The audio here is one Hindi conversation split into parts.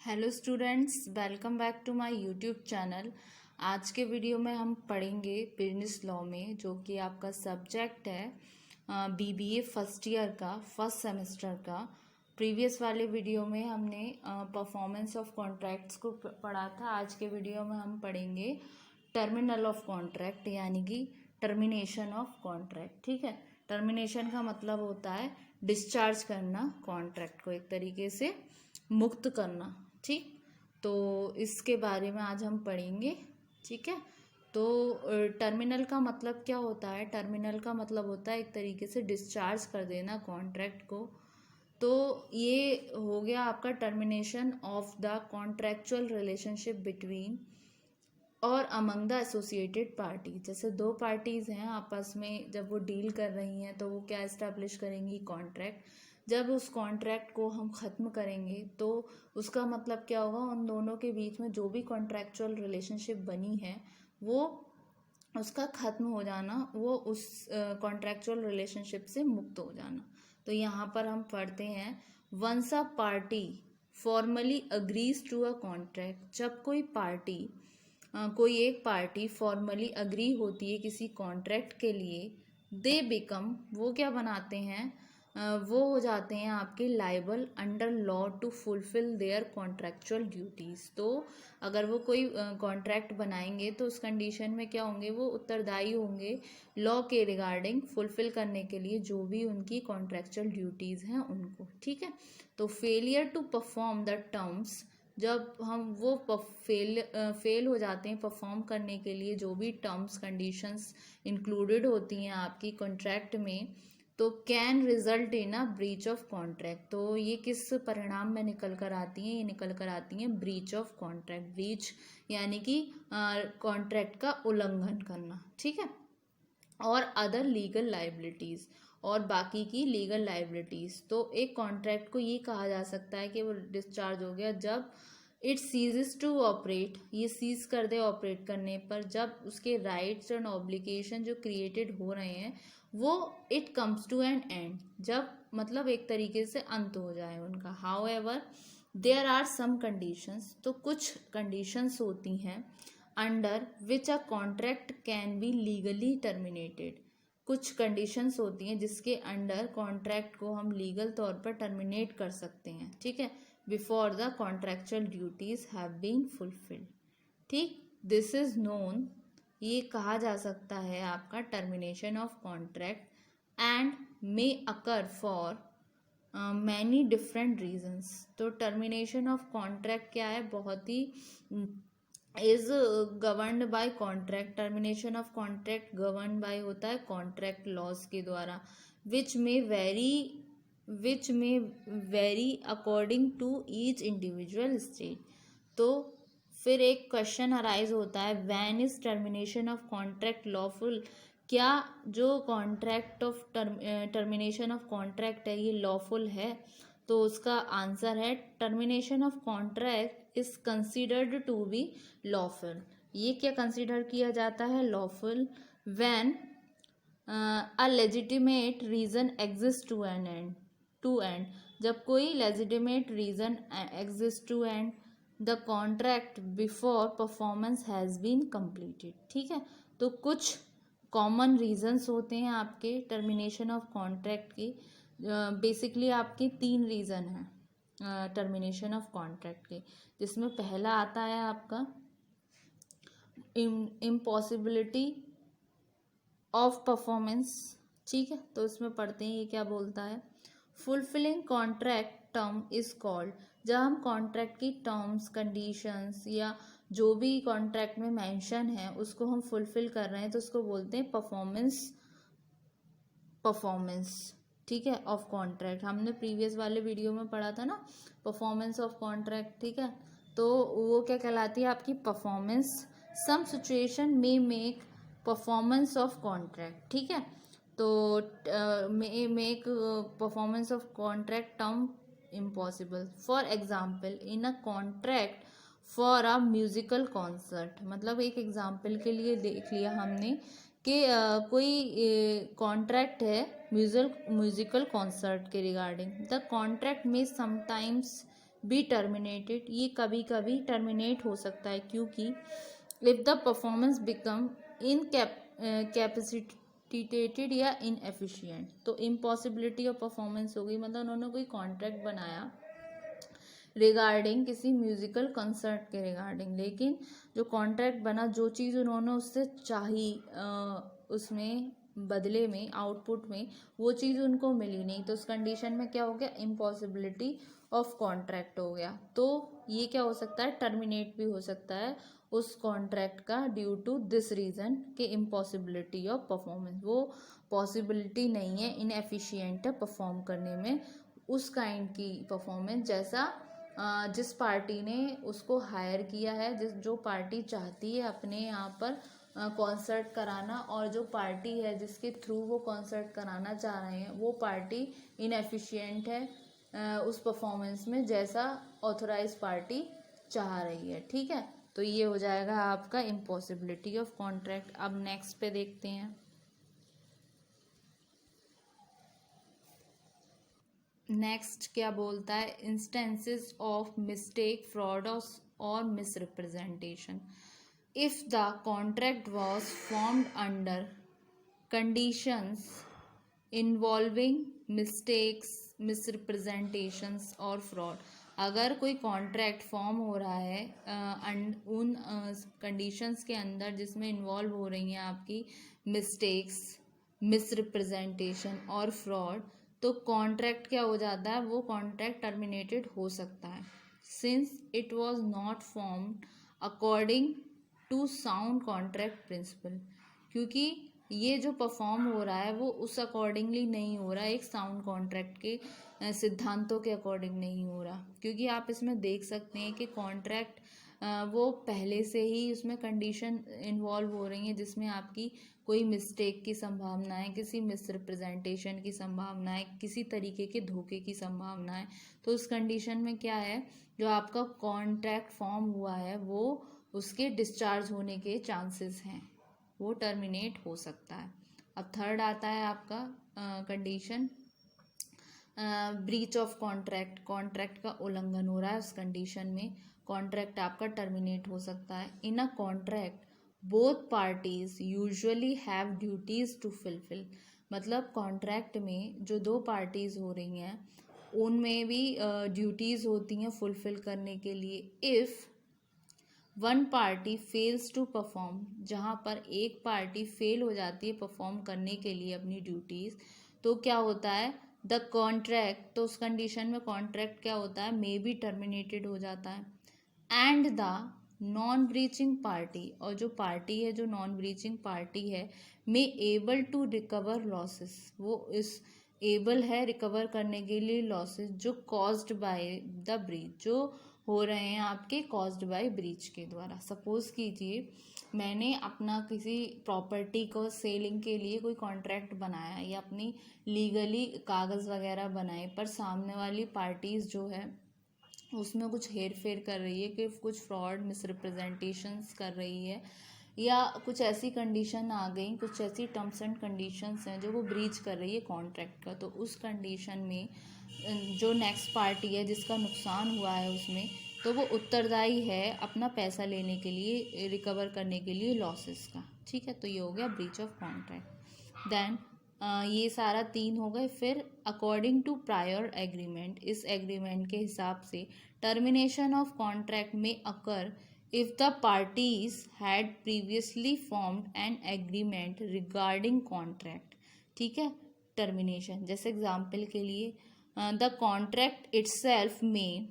Hello students, welcome back to my YouTube channel. आज के वीडियो में हम पढ़ेंगे बिजनेस लॉ में, जो कि आपका सब्जेक्ट है बीबीए फर्स्ट ईयर का फर्स्ट सेमेस्टर का। प्रीवियस वाले वीडियो में हमने परफॉर्मेंस ऑफ कॉन्ट्रैक्ट्स को पढ़ा था। आज के वीडियो में हम पढ़ेंगे टर्मिनल ऑफ कॉन्ट्रैक्ट, यानी कि टर्मिनेशन ऑफ कॉन्ट्रैक्ट। ठीक है, टर्मिनेशन का मतलब होता है डिस्चार्ज करना, कॉन्ट्रैक्ट को एक तरीके से मुक्त करना। ठीक, तो इसके बारे में आज हम पढ़ेंगे। ठीक है, तो टर्मिनल का मतलब क्या होता है? टर्मिनल का मतलब होता है एक तरीके से डिस्चार्ज कर देना कॉन्ट्रैक्ट को। तो ये हो गया आपका termination of the contractual relationship between और अमंग द एसोसिएटेड पार्टी। जैसे दो पार्टीज़ हैं आपस में, जब वो डील कर रही हैं तो वो क्या इस्टेब्लिश करेंगी? कॉन्ट्रैक्ट। जब उस कॉन्ट्रैक्ट को हम ख़त्म करेंगे तो उसका मतलब क्या होगा? उन दोनों के बीच में जो भी कॉन्ट्रैक्चुअल रिलेशनशिप बनी है वो उसका ख़त्म हो जाना, वो उस कॉन्ट्रैक्चुअल रिलेशनशिप से मुक्त हो जाना। तो यहाँ पर हम पढ़ते हैं, once a party formally agrees to a contract. जब कोई एक पार्टी फॉर्मली अग्री होती है किसी कॉन्ट्रैक्ट के लिए, दे बिकम, वो क्या बनाते हैं? वो हो जाते हैं आपके liable under law to fulfil their contractual duties. तो अगर वो कोई कॉन्ट्रैक्ट बनाएंगे तो उस कंडीशन में क्या होंगे? वो उत्तरदायी होंगे लॉ के रिगार्डिंग फुलफिल करने के लिए जो भी उनकी कॉन्ट्रैक्चुअल ड्यूटीज़ हैं उनको। ठीक है, तो failure to perform the terms, जब हम वो फेल हो जाते हैं परफॉर्म करने के लिए जो भी टर्म्स कंडीशंस इंक्लूडेड होती हैं आपकी कॉन्ट्रैक्ट में, तो can result in a breach of contract. तो ये किस परिणाम में निकल कर आती हैं? ये निकल कर आती हैं ब्रीच ऑफ कॉन्ट्रैक्ट। ब्रीच यानी कि कॉन्ट्रैक्ट का उल्लंघन करना। ठीक है, और अदर लीगल लाइबिलिटीज़, और बाकी की लीगल लाइबिलिटीज़। तो एक कॉन्ट्रैक्ट को ये कहा जा सकता है कि वो डिस्चार्ज हो गया जब इट सीजेस टू ऑपरेट, ये सीज कर दे ऑपरेट करने पर, जब उसके राइट्स एंड ऑब्लिगेशन जो क्रिएटेड हो रहे हैं वो it comes to an end, जब मतलब एक तरीके से अंत हो जाए उनका। However there are some conditions, तो कुछ कंडीशंस होती हैं under which a contract can be legally terminated. कुछ कंडीशंस होती हैं जिसके अंडर कॉन्ट्रैक्ट को हम लीगल तौर पर टर्मिनेट कर सकते हैं। ठीक है, before the contractual duties have been fulfilled. ठीक, दिस इज नोन, ये कहा जा सकता है आपका termination of contract and may occur for many different reasons. तो टर्मिनेशन ऑफ कॉन्ट्रैक्ट क्या है? बहुत ही is governed by contract. Termination of contract govern by होता है कॉन्ट्रैक्ट लॉज के द्वारा, विच में very according to each individual state. तो फिर एक क्वेश्चन अराइज होता है, when is termination of contract lawful? क्या जो contract of termination of contract है ये लॉफुल है? तो उसका आंसर है, termination of contract is considered to be lawful. ये क्या कंसिडर किया जाता है? Lawful when a legitimate reason exist to end, जब कोई legitimate reason exist to end the contract before performance has been completed. ठीक है, तो कुछ कॉमन रीजंस होते हैं आपके टर्मिनेशन ऑफ कॉन्ट्रैक्ट के। बेसिकली आपके 3 रीज़न हैं टर्मिनेशन ऑफ कॉन्ट्रैक्ट के, जिसमें पहला आता है आपका इम्पॉसिबिलिटी ऑफ परफॉर्मेंस। ठीक है, तो इसमें पढ़ते हैं ये क्या बोलता है, fulfilling contract term is called, जब हम कॉन्ट्रैक्ट की टर्म्स कंडीशंस या जो भी कॉन्ट्रैक्ट में मेंशन है उसको हम फुलफिल कर रहे हैं तो उसको बोलते हैं परफॉर्मेंस। ठीक है, ऑफ कॉन्ट्रैक्ट। हमने प्रीवियस वाले वीडियो में पढ़ा था ना परफॉर्मेंस ऑफ कॉन्ट्रैक्ट। ठीक है, तो वो क्या कहलाती है? आपकी परफॉर्मेंस। सम सिचुएशन में मेक परफॉर्मेंस ऑफ कॉन्ट्रैक्ट। ठीक है, तो make performance of contract term impossible. For example, in a contract for a musical concert, मतलब एक एग्जाम्पल के लिए देख लिया हमने कि कोई कॉन्ट्रैक्ट है म्यूजिकल कॉन्सर्ट के रिगार्डिंग। द कॉन्ट्रैक्ट में समटाइम्स बी टर्मिनेटेड, ये कभी कभी टर्मिनेट हो सकता है क्योंकि if the performance become in capacitated या इनएफिशिएंट, तो इम्पॉसिबिलिटी ऑफ परफॉर्मेंस हो गई, मतलब उन्होंने कोई कॉन्ट्रैक्ट बनाया रिगार्डिंग किसी म्यूजिकल कंसर्ट के रिगार्डिंग, लेकिन जो कॉन्ट्रैक्ट बना, जो चीज़ उन्होंने उससे चाही उसमें बदले में, आउटपुट में, वो चीज़ उनको मिली नहीं, तो उस कंडीशन में क्या हो गया, इम्पॉसिबिलिटी ऑफ कॉन्ट्रैक्ट हो गया। तो ये क्या हो सकता है, टर्मिनेट भी हो सकता है उस कॉन्ट्रैक्ट का ड्यू टू दिस रीज़न कि इम्पॉसिबिलिटी ऑफ परफॉर्मेंस, वो पॉसिबिलिटी नहीं है, इनएफिशिएंट है परफॉर्म करने में उस काइंड की परफॉर्मेंस जैसा जिस पार्टी ने उसको हायर किया है, जो पार्टी चाहती है अपने यहाँ पर कॉन्सर्ट कराना, और जो पार्टी है जिसके थ्रू वो कॉन्सर्ट कराना चाह रहे हैं, वो पार्टी इनएफिशिएंट है उस परफॉर्मेंस में जैसा ऑथराइज पार्टी चाह रही है। ठीक है, तो ये हो जाएगा आपका इम्पॉसिबिलिटी ऑफ कॉन्ट्रैक्ट। अब नेक्स्ट पे देखते हैं। नेक्स्ट क्या बोलता है, इंस्टेंसेस ऑफ मिस्टेक, फ्रॉड और misrepresentation. If the contract was formed under conditions involving mistakes, misrepresentations और फ्रॉड, अगर कोई कॉन्ट्रैक्ट फॉर्म हो रहा है उन कंडीशंस के अंदर जिसमें इन्वॉल्व हो रही हैं आपकी मिस्टेक्स, मिसरिप्रेजेंटेशन और फ्रॉड, तो कॉन्ट्रैक्ट क्या हो जाता है, वो कॉन्ट्रैक्ट टर्मिनेटेड हो सकता है since it was not formed according to sound contract principle, क्योंकि ये जो परफॉर्म हो रहा है वो उस अकॉर्डिंगली नहीं हो रहा है, एक साउंड कॉन्ट्रैक्ट के सिद्धांतों के अकॉर्डिंग नहीं हो रहा। क्योंकि आप इसमें देख सकते हैं कि कॉन्ट्रैक्ट वो पहले से ही उसमें कंडीशन इन्वॉल्व हो रही हैं जिसमें आपकी कोई मिस्टेक की संभावना है, किसी मिसरिप्रेजेंटेशन की संभावना है, किसी तरीके के धोखे की संभावना है। तो उस कंडीशन में क्या है, जो आपका कॉन्ट्रैक्ट फॉर्म हुआ है वो उसके डिस्चार्ज होने के चांसेस हैं, वो टर्मिनेट हो सकता है। अब थर्ड आता है आपका condition breach of contract, contract का उल्लंघन हो रहा है, उस कंडीशन में कॉन्ट्रैक्ट आपका टर्मिनेट हो सकता है। In a contract both parties usually have duties to fulfil, मतलब कॉन्ट्रैक्ट में जो दो पार्टीज हो रही हैं उनमें भी ड्यूटीज होती हैं फुलफिल करने के लिए। If one party fails to perform, जहाँ पर एक पार्टी फेल हो जाती है परफॉर्म करने के लिए अपनी ड्यूटीज़, तो क्या होता है, द कॉन्ट्रैक्ट, तो उस कंडीशन में कॉन्ट्रैक्ट क्या होता है, मे बी टर्मिनेटेड हो जाता है। And the non breaching party, और जो पार्टी है, जो नॉन ब्रीचिंग पार्टी है, मे एबल टू रिकवर लॉसेस, वो इस एबल है रिकवर करने के लिए लॉसेस जो कॉज्ड बाय द ब्रीच, जो हो रहे हैं आपके कॉज्ड बाय ब्रीच के द्वारा। सपोज कीजिए मैंने अपना किसी प्रॉपर्टी को सेलिंग के लिए कोई कॉन्ट्रैक्ट बनाया या अपनी लीगली कागज़ वगैरह बनाए, पर सामने वाली पार्टीज़ जो है उसमें कुछ हेर फेर कर रही है, कि कुछ फ्रॉड मिसरिप्रेजेंटेशंस कर रही है, या कुछ ऐसी कंडीशन आ गई, कुछ ऐसी टर्म्स एंड कंडीशंस हैं जो वो ब्रीच कर रही है कॉन्ट्रैक्ट का, तो उस कंडीशन में जो नेक्स्ट पार्टी है जिसका नुकसान हुआ है उसमें, तो वो उत्तरदायी है अपना पैसा लेने के लिए, रिकवर करने के लिए लॉसेस का। ठीक है, तो ये हो गया ब्रीच ऑफ कॉन्ट्रैक्ट। देन ये सारा तीन हो गए। फिर अकॉर्डिंग टू प्रायर एग्रीमेंट, इस एग्रीमेंट के हिसाब से टर्मिनेशन ऑफ कॉन्ट्रैक्ट में occur if the parties had previously formed an agreement regarding contract. ठीक है, टर्मिनेशन जैसे एग्जाम्पल के लिए द कॉन्ट्रैक्ट इटसेल्फ में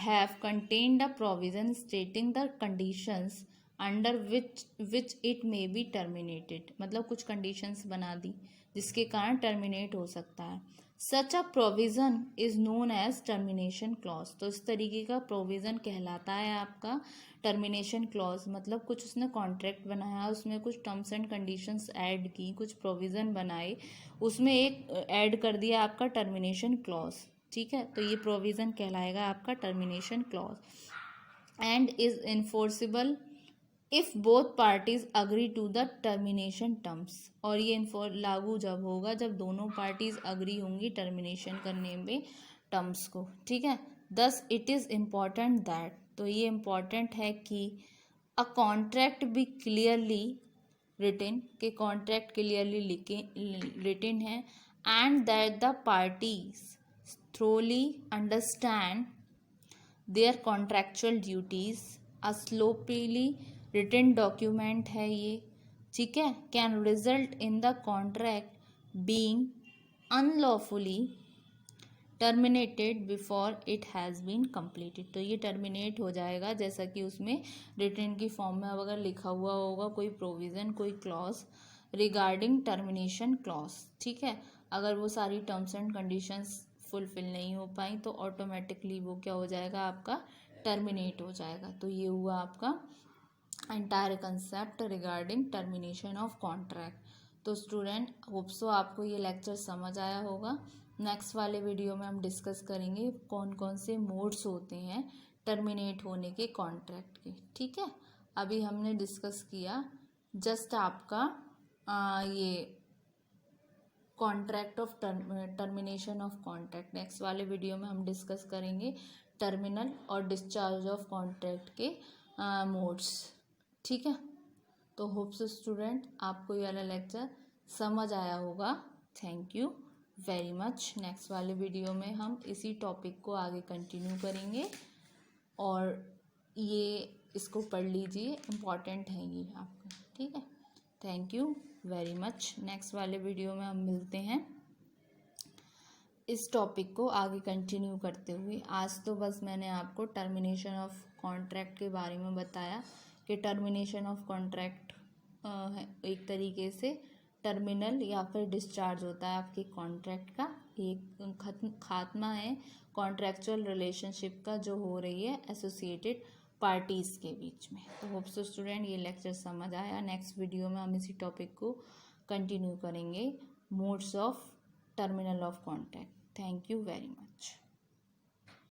have contained a provision stating the conditions under which it may be terminated, मतलब कुछ conditions बना दी जिसके कारण टर्मिनेट हो सकता है। Such a provision is known as termination clause, तो इस तरीके का प्रोविज़न कहलाता है आपका टर्मिनेशन क्लॉज। मतलब कुछ उसने कॉन्ट्रैक्ट बनाया, उसमें कुछ टर्म्स एंड कंडीशंस ऐड की, कुछ प्रोविज़न बनाए, उसमें एक ऐड कर दिया आपका टर्मिनेशन क्लॉज। ठीक है, तो ये प्रोविज़न कहलाएगा आपका termination clause. And is enforceable if both parties agree to the termination terms, और ये लागू जब होगा जब दोनों पार्टीज अग्री होंगी टर्मिनेशन करने में टर्म्स को। ठीक है, thus it is important that, तो ये इम्पॉर्टेंट है कि a contract be clearly written, के कॉन्ट्रैक्ट क्लियरली रिटन है, and that the parties thoroughly understand their contractual duties. A sloppily written document है ये, ठीक है, can result in the contract being unlawfully terminated before it has been completed. तो ये टर्मिनेट हो जाएगा जैसा कि उसमें रिटन की फॉर्म में अगर लिखा हुआ होगा कोई प्रोविज़न, कोई क्लॉज रिगार्डिंग टर्मिनेशन क्लॉज, ठीक है। अगर वो सारी टर्म्स एंड कंडीशंस फुलफिल नहीं हो पाई तो ऑटोमेटिकली वो क्या हो जाएगा, आपका टर्मिनेट हो जाएगा। तो ये हुआ आपका entire concept regarding termination of contract. तो स्टूडेंट होप सो आपको ये लेक्चर समझ आया होगा। नेक्स्ट वाले वीडियो में हम डिस्कस करेंगे कौन कौन से मोड्स होते हैं टर्मिनेट होने के कॉन्ट्रैक्ट के, ठीक है। अभी हमने डिस्कस किया जस्ट आपका ये contract of termination of contract. Next वाले वीडियो में हम डिस्कस करेंगे टर्मिनल और डिस्चार्ज ऑफ कॉन्ट्रैक्ट के मोड्स, ठीक है। तो होप सो स्टूडेंट आपको ये वाला लेक्चर समझ आया होगा। Thank you very much. Next वाले वीडियो में हम इसी टॉपिक को आगे कंटिन्यू करेंगे और ये इसको पढ़ लीजिए, इम्पॉर्टेंट है ये आपका, ठीक है। Thank you very much. Next वाले वीडियो में हम मिलते हैं इस टॉपिक को आगे कंटिन्यू करते हुए। आज तो बस मैंने आपको टर्मिनेशन ऑफ कॉन्ट्रैक्ट के बारे में बताया कि टर्मिनेशन ऑफ कॉन्ट्रैक्ट एक तरीके से टर्मिनल या फिर डिस्चार्ज होता है आपके कॉन्ट्रैक्ट का, एक खात्मा है कॉन्ट्रैक्चुअल रिलेशनशिप का जो हो रही है एसोसिएटेड पार्टीज़ के बीच में। तो होप सो स्टूडेंट ये लेक्चर समझ आया। नेक्स्ट वीडियो में हम इसी टॉपिक को कंटिन्यू करेंगे, modes of terminal of contract. Thank you very much.